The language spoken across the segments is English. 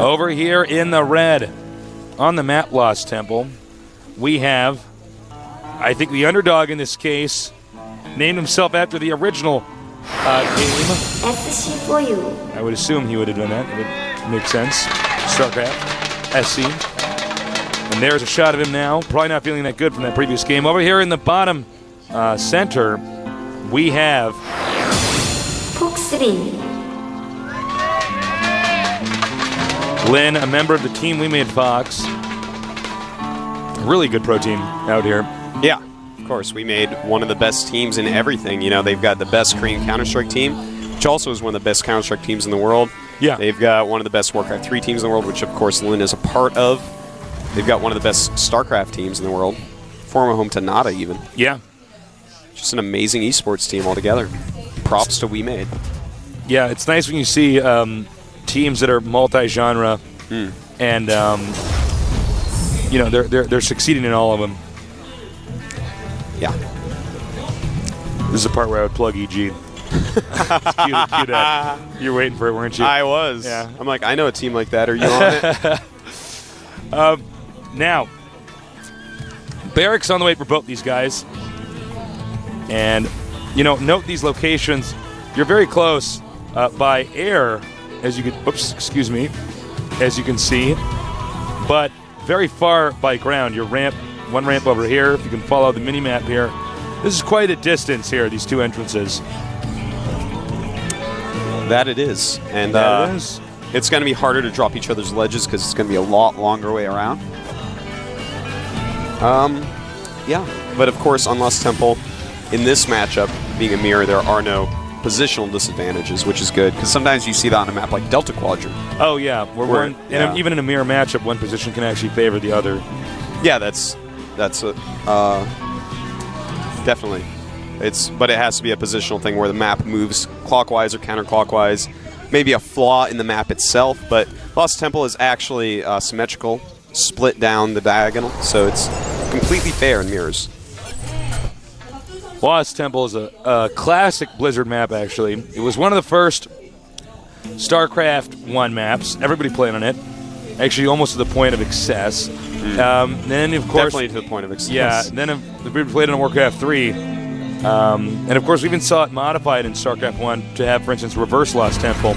Over here in the red, on the map Lost Temple, we have, I think the underdog in this case, named himself after the original game. I would assume he would have done that. It would make sense. StarCraft, SC. And there's a shot of him now. Probably not feeling that good from that previous game. Over here in the bottom center, we have Lynn, a member of the team We Made Fox. Really good pro team out here. Yeah, of course. We made one of the best teams in everything. You know, they've got the best Korean Counter-Strike team, which also is one of the best Counter-Strike teams in the world. Yeah. They've got one of the best Warcraft 3 teams in the world, which, of course, Lynn is a part of. They've got one of the best StarCraft teams in the world. Former home to Nada, even. Yeah. Just an amazing esports team altogether. Props to We Made. Yeah, it's nice when you see teams that are multi-genre and you know they're succeeding in all of them. Yeah. This is the part where I would plug EG. Cue that. You were waiting for it, weren't you? I was. Yeah. I'm like, I know a team like that. Are you on it? Now, barracks on the way for both these guys. And, you know, note these locations. You're very close by air, as you can, as you can see, but very far by ground. Your ramp, one ramp over here, if you can follow the mini-map here. This is quite a distance here, these two entrances. That it is. And it is. It's going to be harder to drop each other's ledges because it's going to be a lot longer way around. Yeah. But, of course, on Lost Temple, in this matchup, being a mirror, there are no positional disadvantages, which is good, because sometimes you see that on a map like Delta Quadrant. Oh, yeah. Even in a mirror matchup, one position can actually favor the other. Yeah, that's definitely. But it has to be a positional thing where the map moves clockwise or counterclockwise. Maybe a flaw in the map itself, but Lost Temple is actually symmetrical, split down the diagonal, so it's completely fair in mirrors. Lost Temple is a classic Blizzard map, actually. It was one of the first StarCraft 1 maps. Everybody played on it. Actually, almost to the point of excess. Then, of course... Definitely to the point of excess. Yeah, then we played it on Warcraft 3. And, of course, we even saw it modified in StarCraft 1 to have, for instance, Reverse Lost Temple,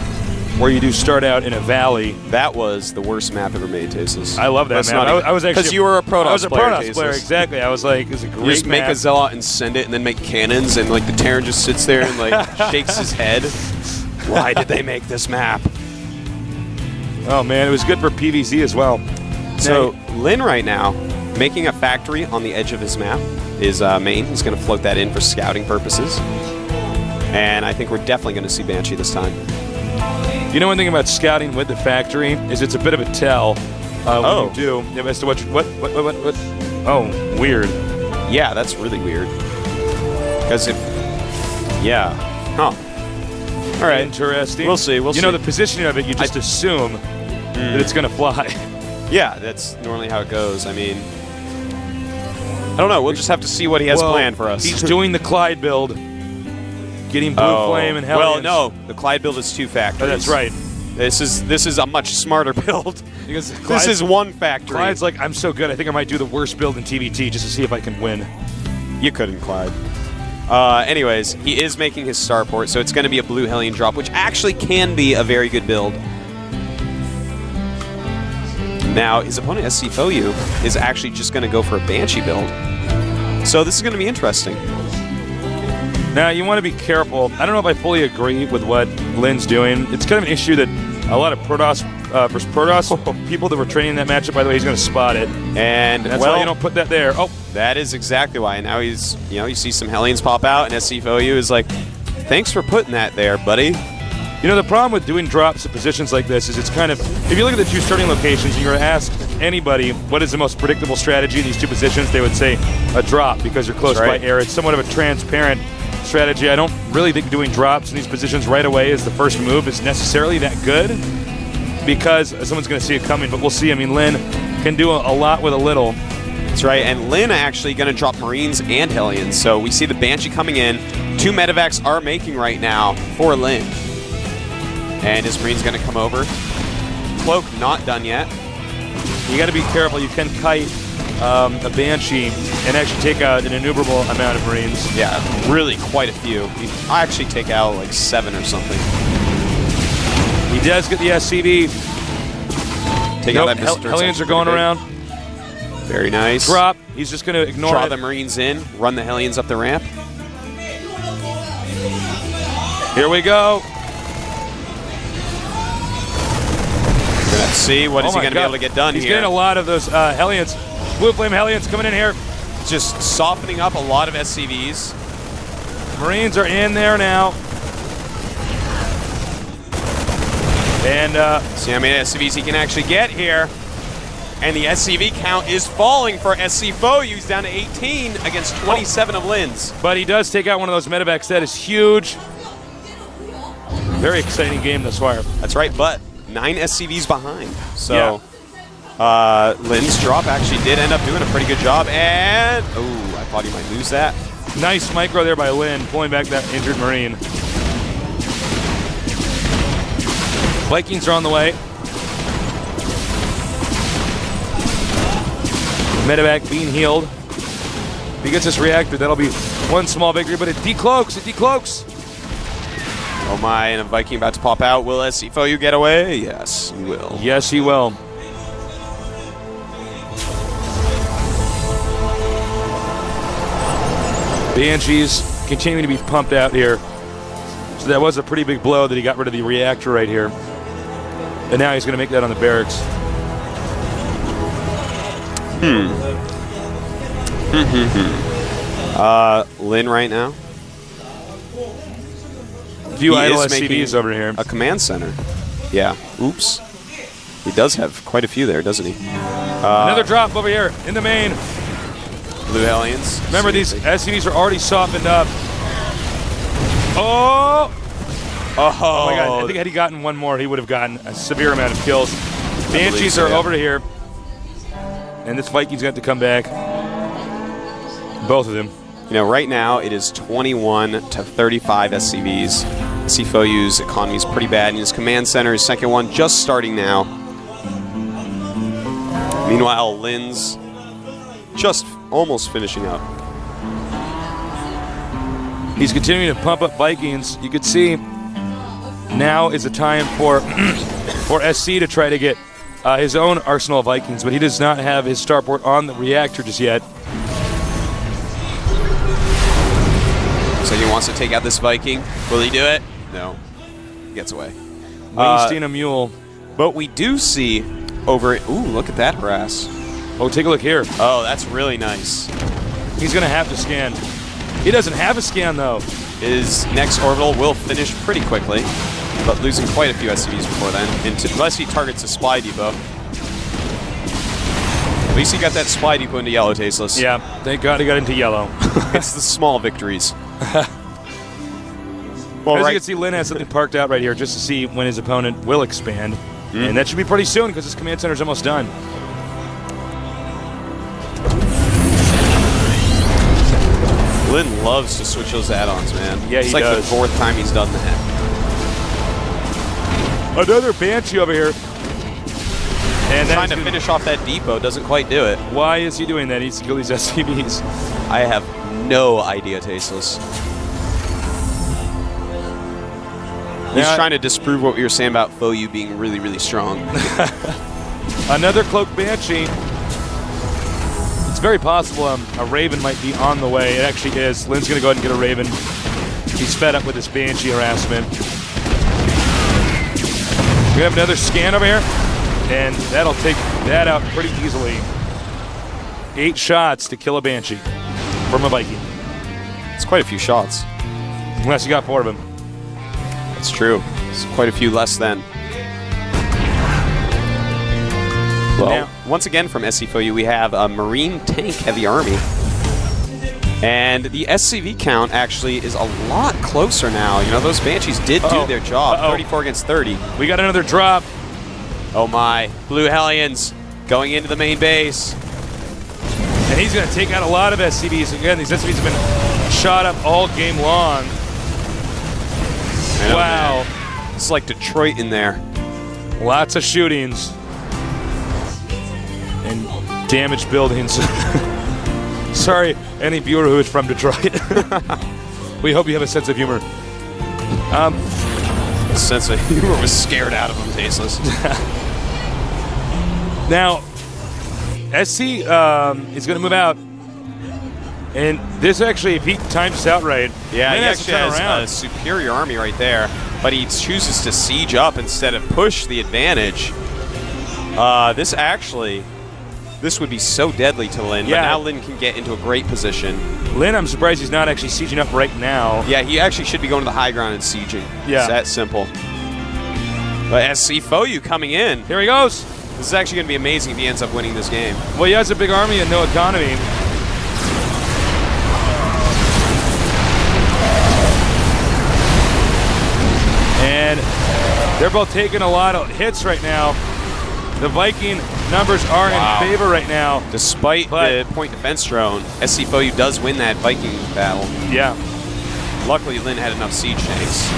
where you do start out in a valley. That was the worst map ever made, Tasis. I love that map. I was actually... Because you were a Protoss player, I was a Protoss player, exactly. I was like, it's a great map. You just make a Zealot and send it, and then make cannons, and, like, the Terran just sits there and, like, shakes his head. Why did they make this map? Oh, man, it was good for PvZ as well. So, Lynn right now, making a factory on the edge of his map is main. He's going to float that in for scouting purposes. And I think we're definitely going to see Banshee this time. You know one thing about scouting with the factory is it's a bit of a tell when you do as to what. Oh, weird. Yeah, that's really weird. Because if, yeah, huh. All right, interesting. We'll see. You know the positioning of it, you just assume that it's going to fly. Yeah, that's normally how it goes. I mean, I don't know. We'll just have to see what he has planned for us. He's doing the Clyde build. Getting Blue Flame and Hellions. Well, no, the Clyde build is 2 factories. Oh, that's right. This is a much smarter build. Because this is 1 factory. Clyde's like, I'm so good, I think I might do the worst build in TVT just to see if I can win. You couldn't, Clyde. Anyways, he is making his starport, so it's going to be a Blue Hellion drop, which actually can be a very good build. Now, his opponent, SC Foyu, is actually just going to go for a Banshee build. So this is going to be interesting. Now, you want to be careful. I don't know if I fully agree with what Lynn's doing. It's kind of an issue that a lot of Protoss versus Protoss people that were training that matchup, by the way, he's going to spot it. And that's why you don't put that there. Oh, that is exactly why. Now he's, you see some Hellions pop out, and SC Foyu is like, thanks for putting that there, buddy. You know, the problem with doing drops at positions like this is it's kind of, if you look at the 2 starting locations, and you're going to ask anybody what is the most predictable strategy in these 2 positions, they would say a drop because you're close by air. It's somewhat of a transparent strategy. I don't really think doing drops in these positions right away as the first move is necessarily that good because someone's going to see it coming, but we'll see. I mean, Lynn can do a lot with a little. That's right, and Lynn actually going to drop Marines and Hellions, so we see the Banshee coming in. 2 medevacs are making right now for Lynn. And his Marine's going to come over. cloak not done yet. You got to be careful. You can kite a Banshee and actually take out an innumerable amount of Marines. Yeah, really quite a few. I actually take out like 7 or something. He does get the SCV. Take out that Mr. Hellions are going around. Very nice. Drop. He's just going to ignore Draw it. the Marines in. Run the Hellions up the ramp. Here we go. We're going to see what is he going to be able to get done He's here. getting a lot of those Hellions. Blue Flame Hellions coming in here. Just softening up a lot of SCVs. Marines are in there now. And see how many SCVs he can actually get here. And the SCV count is falling for SC Foyu's down to 18 against 27 of Lin's. But he does take out one of those medevacs. That is huge. Very exciting game thus far. That's right, but 9 SCVs behind. So Lin's drop actually did end up doing a pretty good job. And, oh, I thought he might lose that. Nice micro there by Lin, pulling back that injured Marine. Vikings are on the way. Medevac being healed. If he gets this reactor, that'll be one small victory, but it decloaks. It decloaks. Oh my, and a Viking about to pop out. Will SC Foyu get away? Yes, he will. Yes, he will. Banshees continuing to be pumped out here. So that was a pretty big blow that he got rid of the reactor right here. And now he's going to make that on the barracks. Lin right now. A few He idle is making SCVs over here. A command center. Yeah. Oops. He does have quite a few there, doesn't he? Another drop over here in the main. Blue Hellions. Remember, these SCVs are already softened up. Oh! Oh my God. I think had he gotten one more, he would have gotten a severe amount of kills. Banshees are over to here. And this Viking's going to have to come back. Both of them. You know, right now it is 21 to 35 SCVs. Foyu's economy is pretty bad, and his command center, his second one, just starting now. Meanwhile, Lin's just almost finishing up. He's continuing to pump up Vikings. You could see now is the time for SC to try to get his own arsenal of Vikings, but he does not have his starport on the reactor just yet. So he wants to take out this Viking. Will he do it? No. He gets away. Wasting a mule. But we do see over... Ooh, look at that harass. Oh, take a look here. Oh, that's really nice. He's going to have to scan. He doesn't have a scan, though. His next orbital will finish pretty quickly, but losing quite a few SCVs before then, unless he targets a supply depot. At least he got that supply depot into yellow, Tasteless. Yeah, thank God he got into yellow. It's the small victories. Well, as you can see, Lin has something parked out right here just to see when his opponent will expand. And that should be pretty soon because his command center is almost done. Lin loves to switch those add-ons, man. Yeah, it's he like does. the 4th time he's done that. Another Banshee over here. And Trying to finish off that depot, doesn't quite do it. Why is he doing that? He needs to kill these SCVs. I have no idea, Tasteless. He's trying to disprove what we were saying about Foyu being really, really strong. Another Cloak Banshee. It's very possible a Raven might be on the way. It actually is. Lin's going to go ahead and get a Raven. He's fed up with this Banshee harassment. We have another scan over here, and that'll take that out pretty easily. 8 shots to kill a Banshee from a Viking. It's quite a few shots. Unless you got 4 of them. That's true. It's quite a few less than. Well, Now, once again from SC Foyu, we have a Marine tank heavy army. And the SCV count actually is a lot closer now. You know, those Banshees did do their job. 34 against 30. we got another drop. Oh my. Blue Hellions going into the main base. And he's going to take out a lot of SCVs. Again, these SCVs have been shot up all game long. I know, Wow. man. It's like Detroit in there. Lots of shootings. And damaged buildings. Sorry, any viewer who is from Detroit. We hope you have a sense of humor. The sense of humor was scared out of him, Tasteless. Now, SC is going to move out. And this actually, if he times this out right, yeah, he has actually has a superior army right there, but he chooses to siege up instead of push the advantage. This would be so deadly to Lin, Yeah. but now Lin can get into a great position. Lin, I'm surprised he's not actually sieging up right now. Yeah, he actually should be going to the high ground and sieging. Yeah. It's that simple. But SC Foyu coming in. Here he goes. This is actually going to be amazing if he ends up winning this game. Well, he has a big army and no economy. And they're both taking a lot of hits right now. The Viking numbers are in favor right now. Despite the point defense drone, SC Foyu does win that Viking battle. Yeah. Luckily, Lin had enough siege tanks.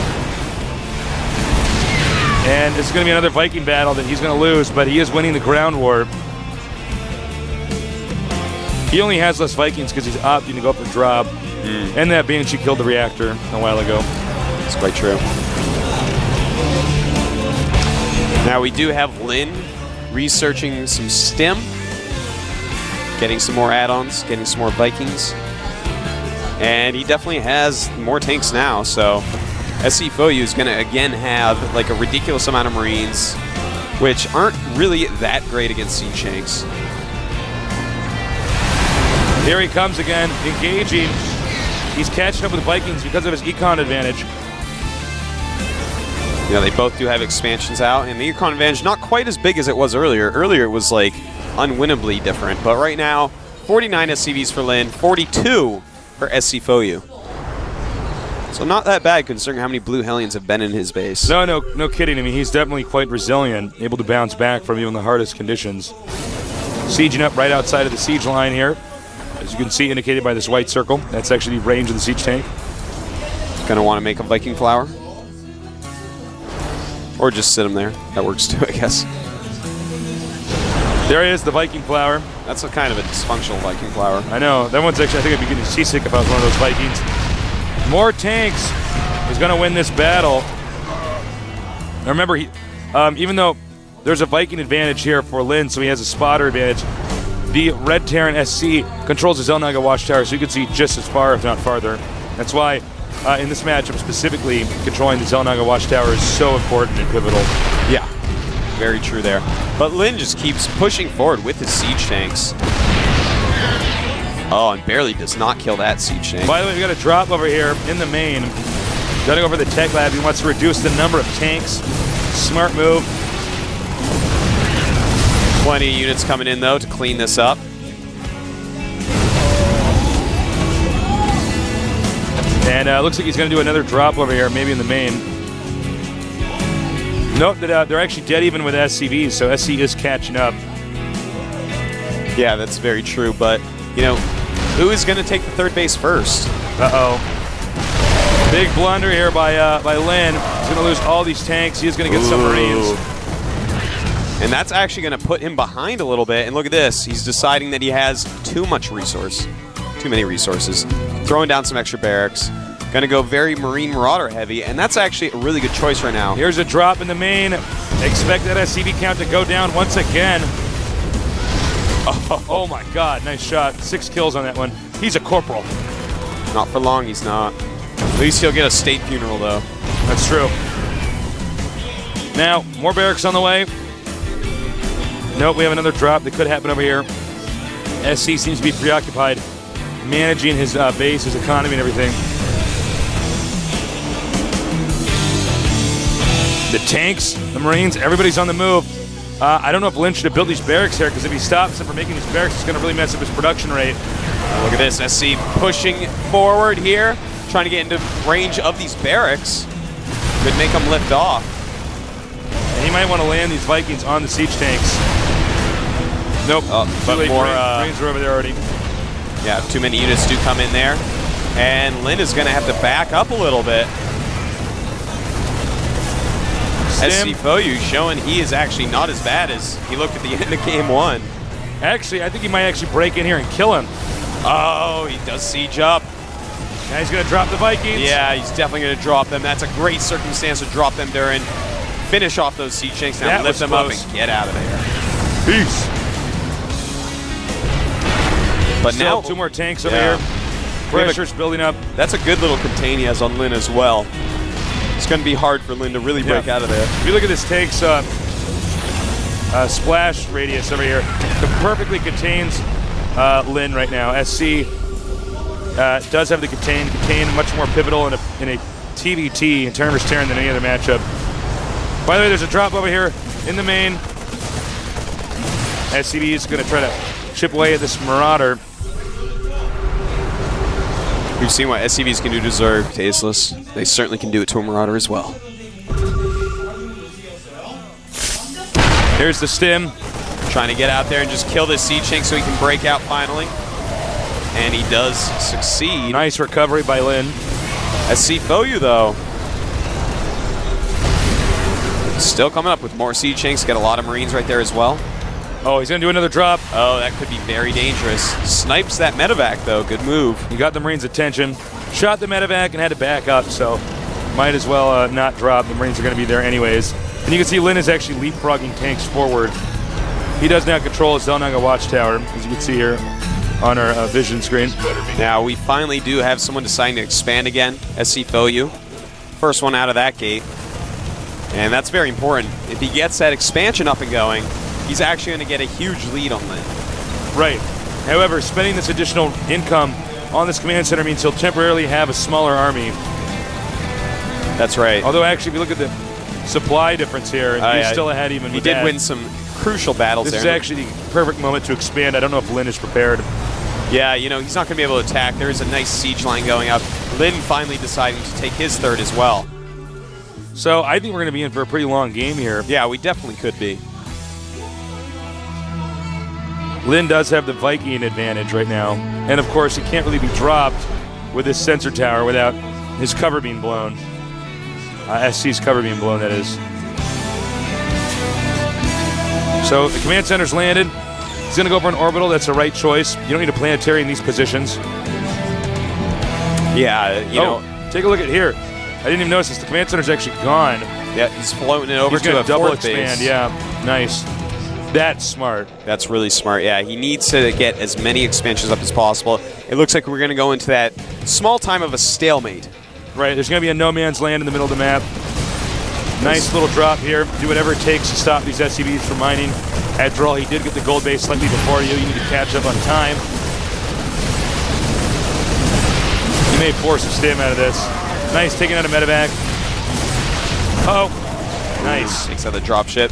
And this is going to be another Viking battle that he's going to lose, but he is winning the ground war. He only has less Vikings because he's opting to go up for drop. And that being she killed the reactor a while ago. That's quite true. Now we do have Lin researching some stim, getting some more add-ons, getting some more Vikings. And he definitely has more tanks now, so SC Foyu is going to again have like a ridiculous amount of Marines, which aren't really that great against siege tanks. Here he comes again, engaging. He's catching up with Vikings because of his econ advantage. You know, they both do have expansions out, and the econ advantage not quite as big as it was earlier. Earlier it was like unwinnably different, but right now 49 SCVs for Lin, 42 for SC Foyu. So not that bad considering how many Blue Hellions have been in his base. No kidding. I mean, he's definitely quite resilient, able to bounce back from even the hardest conditions. Sieging up right outside of the siege line here. As you can see, indicated by this white circle. That's actually the range of the siege tank. Gonna want to make a Viking flower. Or just sit him there. That works too, I guess. There is the Viking flower. That's a kind of a dysfunctional Viking flower. I know. That one's actually, I think I'd be getting seasick if I was one of those Vikings. More tanks. He's going to win this battle. Now remember, even though there's a Viking advantage here for Lin, so he has a spotter advantage, the Red Terran SC controls the Zelnaga Watchtower, so you can see just as far, if not farther. That's why in this matchup specifically, controlling the Zelnaga Watchtower is so important and pivotal. Yeah, very true there. But Lin just keeps pushing forward with his siege tanks. Oh, and barely does not kill that siege tank. By the way, we got a drop over here in the main. Gunning over the tech lab. He wants to reduce the number of tanks. Smart move. Plenty of units coming in, though, to clean this up. And looks like he's going to do another drop over here, maybe in the main. Note that they're actually dead even with SCVs, so SC is catching up. Yeah, that's very true, but, you know, who is going to take the third base first? Uh-oh. Big blunder here by Lin. He's going to lose all these tanks. He is going to get some Marines. And that's actually going to put him behind a little bit. And look at this. He's deciding that he has too much resource. Too many resources. Throwing down some extra barracks. Going to go very Marine Marauder heavy. And that's actually a really good choice right now. Here's a drop in the main. Expect that SCV count to go down once again. Oh my God. Nice shot. 6 kills on that one. He's a corporal. Not for long, he's not. At least he'll get a state funeral, though. That's true. Now, more barracks on the way. Nope, we have another drop that could happen over here. SC seems to be preoccupied managing his base, his economy, and everything. The tanks, the Marines, everybody's on the move. I don't know if Lin should have built these barracks here, because if he stops him from making these barracks, it's going to really mess up his production rate. Look at this, SC pushing forward here, trying to get into range of these barracks. Could make them lift off. And he might want to land these Vikings on the siege tanks. Nope. But more Marines are over there already. Yeah, too many units do come in there. And Lin is going to have to back up a little bit. Stim. SC showing he is actually not as bad as he looked at the end of game 1. Actually, I think he might actually break in here and kill him. Oh, he does siege up. Now he's going to drop the Vikings. Yeah, he's definitely going to drop them. That's a great circumstance to drop them during. Finish off those siege tanks now, That lift was them close. up and get out of there. Peace. But Still now 2 more tanks over Yeah. here. Pressure's building up. that's a good little contain he has on Lin as well. It's going to be hard for Lin to really break out of there. If you look at this tank's splash radius over here, it perfectly contains Lin right now. SC does have the contain much more pivotal in a TVT in terms of Terran than any other matchup. By the way, there's a drop over here in the main. SCB is going to try to chip away at this Marauder. We've seen what SCVs can do to Zerg, Tasteless. They certainly can do it to a Marauder as well. Here's the Stim. Trying to get out there and just kill this siege tank so he can break out finally. And he does succeed. Nice recovery by Lin. SC Foyu, though. Still coming up with more siege tanks. Got a lot of Marines right there as well. Oh, he's going to do another drop. Oh, that could be very dangerous. Snipes that medevac, though. Good move. He got the Marines' attention, shot the medevac, and had to back up, so might as well not drop. The Marines are going to be there anyways. And you can see Lin is actually leapfrogging tanks forward. He does now control his Zelnaga watchtower, as you can see here on our vision screen. Now, we finally do have someone deciding to expand again. SC Foyu. First one out of that gate. And that's very important. If he gets that expansion up and going, he's actually going to get a huge lead on Lin. Right. However, spending this additional income on this command center means he'll temporarily have a smaller army. That's right. Although, actually, if you look at the supply difference here, he's still ahead even He with did that. win some crucial battles This there. is actually the perfect moment to expand. I don't know if Lin is prepared. Yeah, you know, he's not going to be able to attack. There is a nice siege line going up. Lin finally deciding to take his third as well. So I think we're going to be in for a pretty long game here. Yeah, we definitely could be. Lin does have the Viking advantage right now. And of course, he can't really be dropped with his sensor tower without his cover being blown. SC's cover being blown, that is. So the command center's landed. He's going to go for an orbital. That's the right choice. You don't need a planetary in these positions. Yeah, you know. Take a look at here. I didn't even notice this. The command center's actually gone. Yeah, he's floating it over He's to gonna a double fourth expand. base. Yeah, nice. That's smart. That's really smart. Yeah, he needs to get as many expansions up as possible. It looks like we're going to go into that small time of a stalemate. Right, there's going to be a no man's land in the middle of the map. Nice little drop here. Do whatever it takes to stop these SCVs from mining. After all, he did get the gold base slightly before you. You need to catch up on time. You may force a stim out of this. Nice, taking out a medevac. Oh, nice. Takes out the dropship,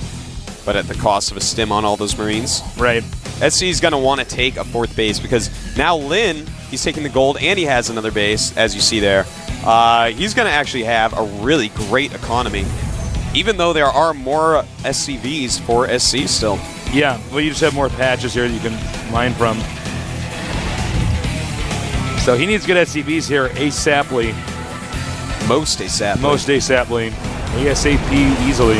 but at the cost of a stim on all those Marines. Right. SC's going to want to take a fourth base because now Lin, he's taking the gold and he has another base, as you see there. He's going to actually have a really great economy, even though there are more SCVs for SC still. Yeah, well, you just have more patches here that you can mine from. So he needs to get SCVs here ASAPly. Most ASAP. Most ASAPly. ASAP easily.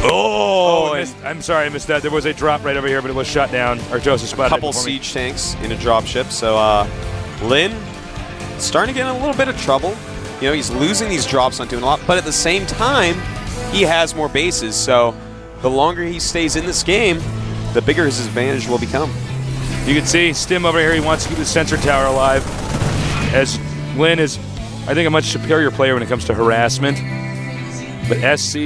Oh, I'm sorry, I missed that. There was a drop right over here, but it was shot down. Or Joseph a spotted it couple before me. siege tanks in a dropship. So Lin starting to get in a little bit of trouble. You know, he's losing these drops, not doing a lot, but at the same time, he has more bases. So the longer he stays in this game, the bigger his advantage will become. You can see Stim over here. He wants to keep the sensor tower alive. As Lin is, I think, a much superior player when it comes to harassment. But SC,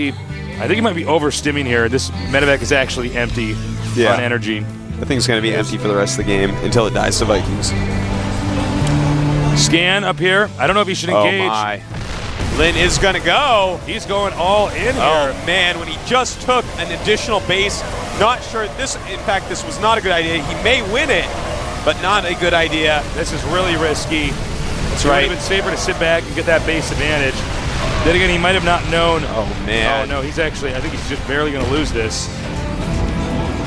I think he might be over-stimming here. This medevac is actually empty on energy. The thing's going to be empty for the rest of the game until it dies to Vikings. Scan up here. I don't know if he should engage. Oh, my. Lin is going to go. He's going all in here. Oh, man, when he just took an additional base, not sure this, in fact, this was not a good idea. He may win it, but not a good idea. This is really risky. That's It would right. have been safer to sit back and get that base advantage. Then again, he might have not known. Oh, man. Oh, no, he's actually, I think he's just barely going to lose this.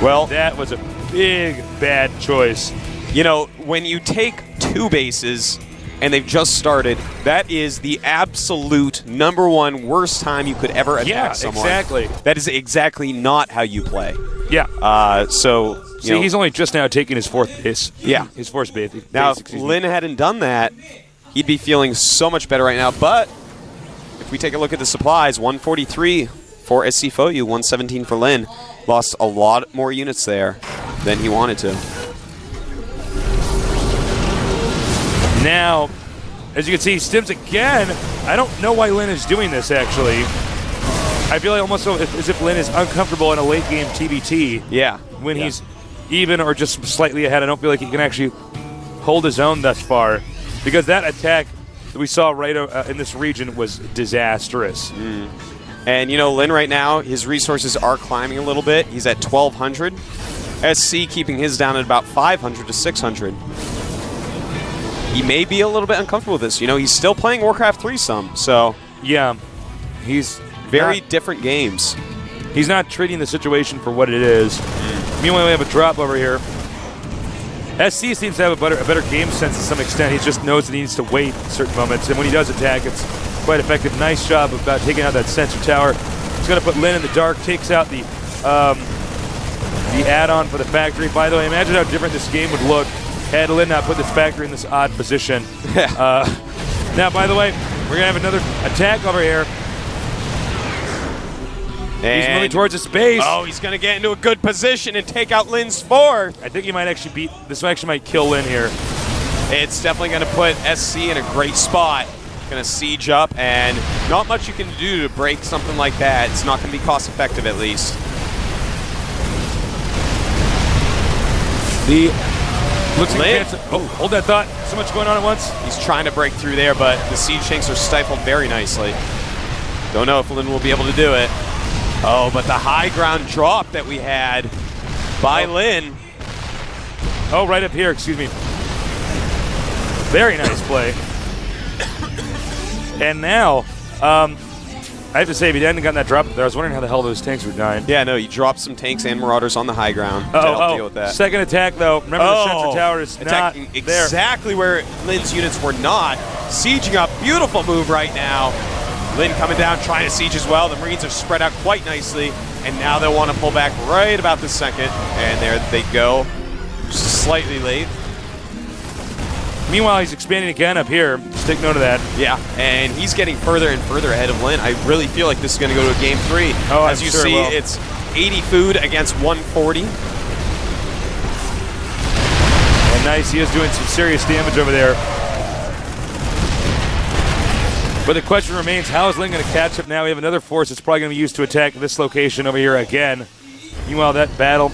Well, That was a big, bad choice. you know, when you take two bases, and they've just started. That is the absolute #1 worst time you could ever attack someone. Exactly. That is exactly not how you play. Yeah. So, See, he's only just now taking his fourth base. Yeah. His fourth base. Now, if Lin hadn't done that, he'd be feeling so much better right now. But if we take a look at the supplies, 143 for SC Foyu, 117 for Lin. Lost a lot more units there than he wanted to. Now, as you can see, he stims again. I don't know why Lin is doing this, actually. I feel like almost as if Lin is uncomfortable in a late-game TBT. Yeah. When he's even or just slightly ahead. I don't feel like he can actually hold his own thus far, because that attack that we saw right in this region was disastrous. And, Lin right now, his resources are climbing a little bit. He's at 1,200. SC keeping his down at about 500 to 600. He may be a little bit uncomfortable with this. He's still playing Warcraft 3 some, so... Yeah. He's very different games. He's not treating the situation for what it is. Meanwhile, we have a drop over here. SC seems to have a better game sense to some extent. He just knows that he needs to wait at certain moments, and when he does attack, it's quite effective. Nice job about taking out that sensor tower. He's going to put Lin in the dark, takes out the add-on for the factory. By the way, imagine how different this game would look had Lin not put this factory in this odd position. Now, by the way, we're going to have another attack over here. And he's moving towards his base. Oh, he's going to get into a good position and take out Lin's fourth. I think he might actually this actually might kill Lin here. It's definitely going to put SC in a great spot. Going to siege up, and not much you can do to break something like that. It's not going to be cost effective, at least. Looks like hold that thought. So much going on at once. He's trying to break through there, but the siege tanks are stifled very nicely. Don't know if Lin will be able to do it. Oh, but the high ground drop that we had by Lin. Oh, right up here, excuse me. Very nice play. And now, I have to say, if he hadn't gotten that drop up there, I was wondering how the hell those tanks were dying. Yeah, no, he dropped some tanks and marauders on the high ground to help deal with that. Second attack, though. Remember, the sensor tower is attacking not there. Exactly where Lin's units were not. Sieging up. Beautiful move right now. Lin coming down, trying to siege as well. The Marines are spread out quite nicely, and now they'll want to pull back right about this second. And there they go. Just slightly late. Meanwhile, he's expanding again up here. Just take note of that. Yeah, and he's getting further and further ahead of Lin. I really feel like this is going to go to a game 3. Oh, as you see, it's 80 food against 140. And nice, he is doing some serious damage over there. But the question remains, how is Lin going to catch up now? We have another force that's probably going to be used to attack this location over here again. Meanwhile, that battle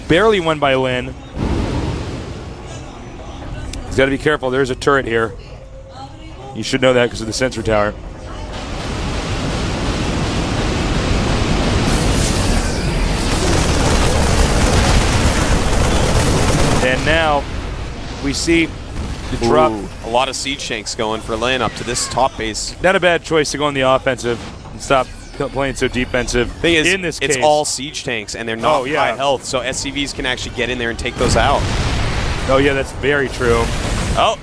barely won by Lin. He's got to be careful. There's a turret here. You should know that because of the sensor tower. And now we see the drop. A lot of siege tanks going for Lin up to this top base. Not a bad choice to go on the offensive and stop playing so defensive. Thing is, in this case, it's all siege tanks, and they're not high health, so SCVs can actually get in there and take those out. Oh, yeah, that's very true. Oh,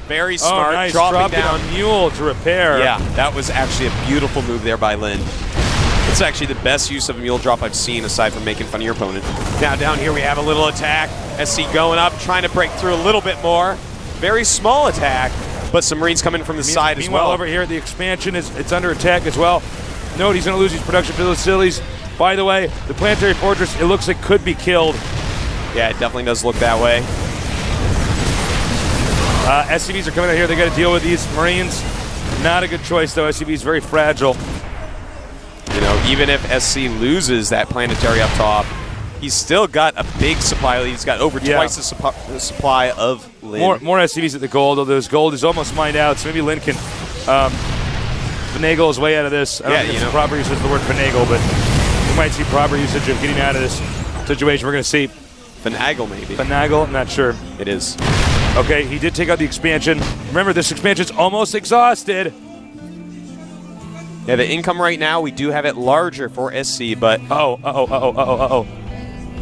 very smart. Nice. Dropping down. On Mule to repair. Yeah, that was actually a beautiful move there by Lin. It's actually the best use of a mule drop I've seen, aside from making fun of your opponent. Now down here we have a little attack. SC going up, trying to break through a little bit more. Very small attack, but some Marines coming from the side as well. Meanwhile, over here, the expansion it's under attack as well. Note he's going to lose these production facilities. By the way, the planetary fortress, it looks like could be killed. Yeah, it definitely does look that way. SCVs are coming out here. They got to deal with these Marines. Not a good choice, though. SCV is very fragile. You know, even if SC loses that planetary up top, he's still got a big supply. He's got over twice the supply of Lin. More SCVs at the gold, although his gold is almost mined out, so maybe Lin can finagle his way out of this. I don't think it's the proper usage of the word finagle, but we might see proper usage of getting out of this situation. We're going to see. Finagle, maybe. Finagle? I'm not sure. It is. Okay, he did take out the expansion. Remember, this expansion's almost exhausted. Yeah, the income right now, we do have it larger for SC, but...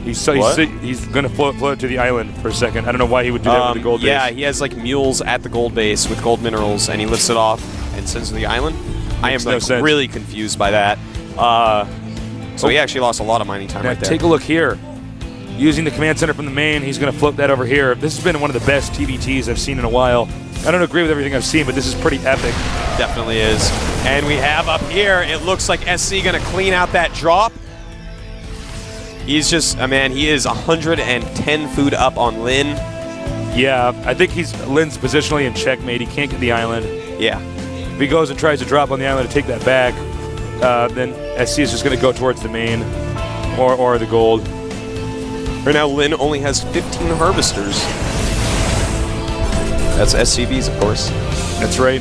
He's going to float to the island for a second. I don't know why he would do that with the gold base. Yeah, he has like mules at the gold base with gold minerals, and he lifts it off and sends to the island. I am really confused by that. So he actually lost a lot of mining time right there. Take a look here. Using the command center from the main, he's going to float that over here. This has been one of the best TBTs I've seen in a while. I don't agree with everything I've seen, but this is pretty epic. Definitely is. And we have up here, it looks like SC going to clean out that drop. He's just, he is 110 food up on Lin. Yeah, I think Lin's positionally in checkmate. He can't get the island. Yeah. If he goes and tries to drop on the island to take that back, then SC is just going to go towards the main or the gold. Right now, Lin only has 15 harvesters. That's SCVs, of course. That's right.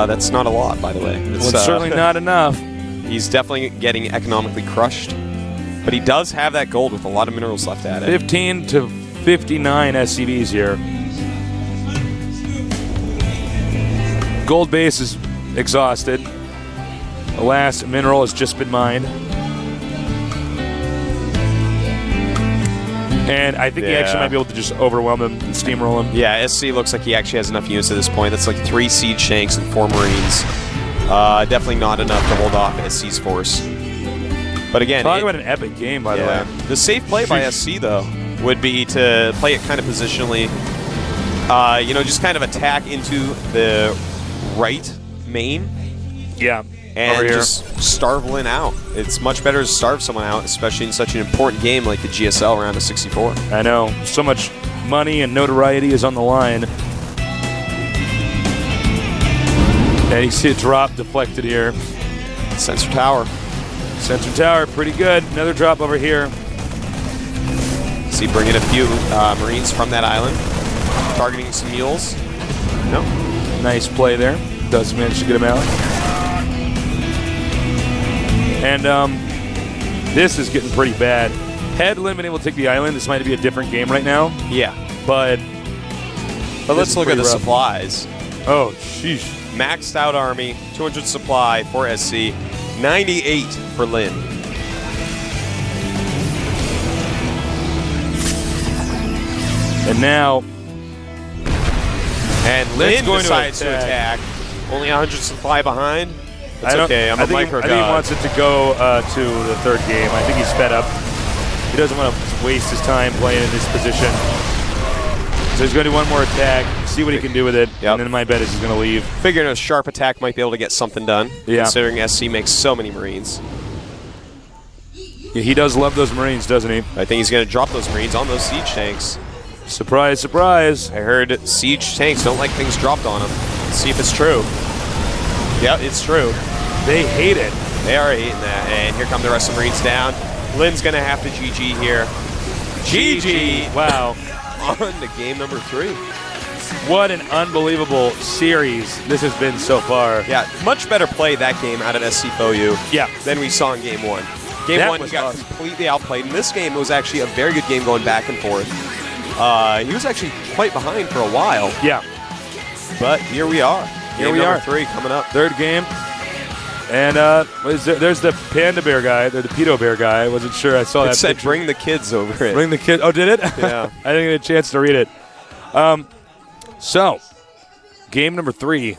That's not a lot, by the way. It's certainly not enough. He's definitely getting economically crushed. But he does have that gold with a lot of minerals left at it. 15 to 59 SCVs here. Gold base is exhausted. The last mineral has just been mined. And I think he actually might be able to just overwhelm him and steamroll him. Yeah, SC looks like he actually has enough units at this point. That's like 3 siege shanks and 4 marines. Definitely not enough to hold off SC's force. But again, talking about an epic game, by the way. The safe play by SC, though, would be to play it kind of positionally. Just kind of attack into the right main. Yeah. And just starve Lin out. It's much better to starve someone out, especially in such an important game like the GSL round of 64. I know. So much money and notoriety is on the line. And you see a drop deflected here. Sensor tower. Sensor tower, pretty good. Another drop over here. See, bringing a few Marines from that island. Targeting some mules. No. Nice play there. Does manage to get him out. And this is getting pretty bad. Had Lin been able to take the island, this might be a different game right now. Yeah. But let's look at the supplies. Oh, sheesh. Maxed out army, 200 supply for SC, 98 for Lin. And now... And Lin decides to attack. Only 100 supply behind. It's okay, I'm a micro god. I think he wants it to go to the third game. I think he's fed up. He doesn't want to waste his time playing in this position. So he's going to do one more attack, see what he can do with it, and then my bet is he's going to leave. Figuring a sharp attack might be able to get something done, considering SC makes so many Marines. Yeah, he does love those Marines, doesn't he? I think he's going to drop those Marines on those siege tanks. Surprise, surprise. I heard siege tanks don't like things dropped on them. Let's see if it's true. Yep, it's true. They hate it. They are hating that. And here come the rest of the Marines down. Lin's going to have to GG here. GG! Wow. On to game number 3. What an unbelievable series this has been so far. Yeah, much better play that game out of SC FOU than we saw in game 1. Game 1 got completely outplayed. In this game, it was actually a very good game going back and forth. He was actually quite behind for a while. Yeah. But here we are. Here we are. 3 coming up. Third game. And there's the panda bear guy, the pedo bear guy. I wasn't sure I saw that. It said picture. Bring the kids over it. Bring the kids. Oh, did it? Yeah. I didn't get a chance to read it. So, game number 3 is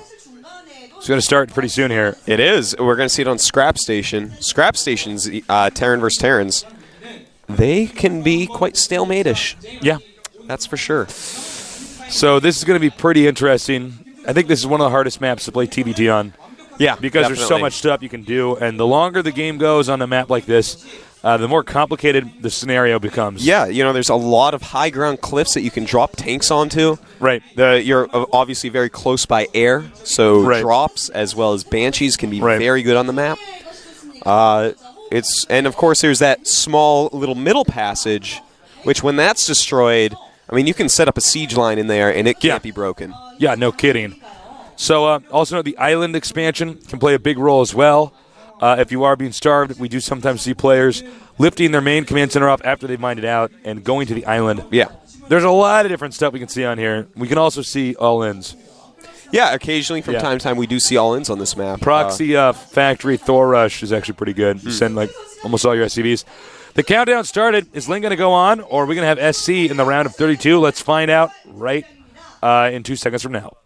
going to start pretty soon here. It is. We're going to see it on Scrap Station. Scrap Station's Terran versus Terrans. They can be quite stalemate-ish. Yeah. That's for sure. So this is going to be pretty interesting. I think this is one of the hardest maps to play TBT on. Yeah, because there's so much stuff you can do, and the longer the game goes on a map like this, the more complicated the scenario becomes. Yeah, there's a lot of high ground cliffs that you can drop tanks onto. Right. You're obviously very close by air, so drops as well as Banshees can be very good on the map. And of course there's that small little middle passage, which when that's destroyed, you can set up a siege line in there and it can't be broken. Yeah, no kidding. So also note the island expansion can play a big role as well. If you are being starved, we do sometimes see players lifting their main command center off after they've mined it out and going to the island. Yeah. There's a lot of different stuff we can see on here. We can also see all-ins. Yeah, occasionally from time to time we do see all-ins on this map. Proxy Factory Thor Rush is actually pretty good. You send like almost all your SCVs. The countdown started. Is Link going to go on, or are we going to have SC in the round of 32? Let's find out right in 2 seconds from now.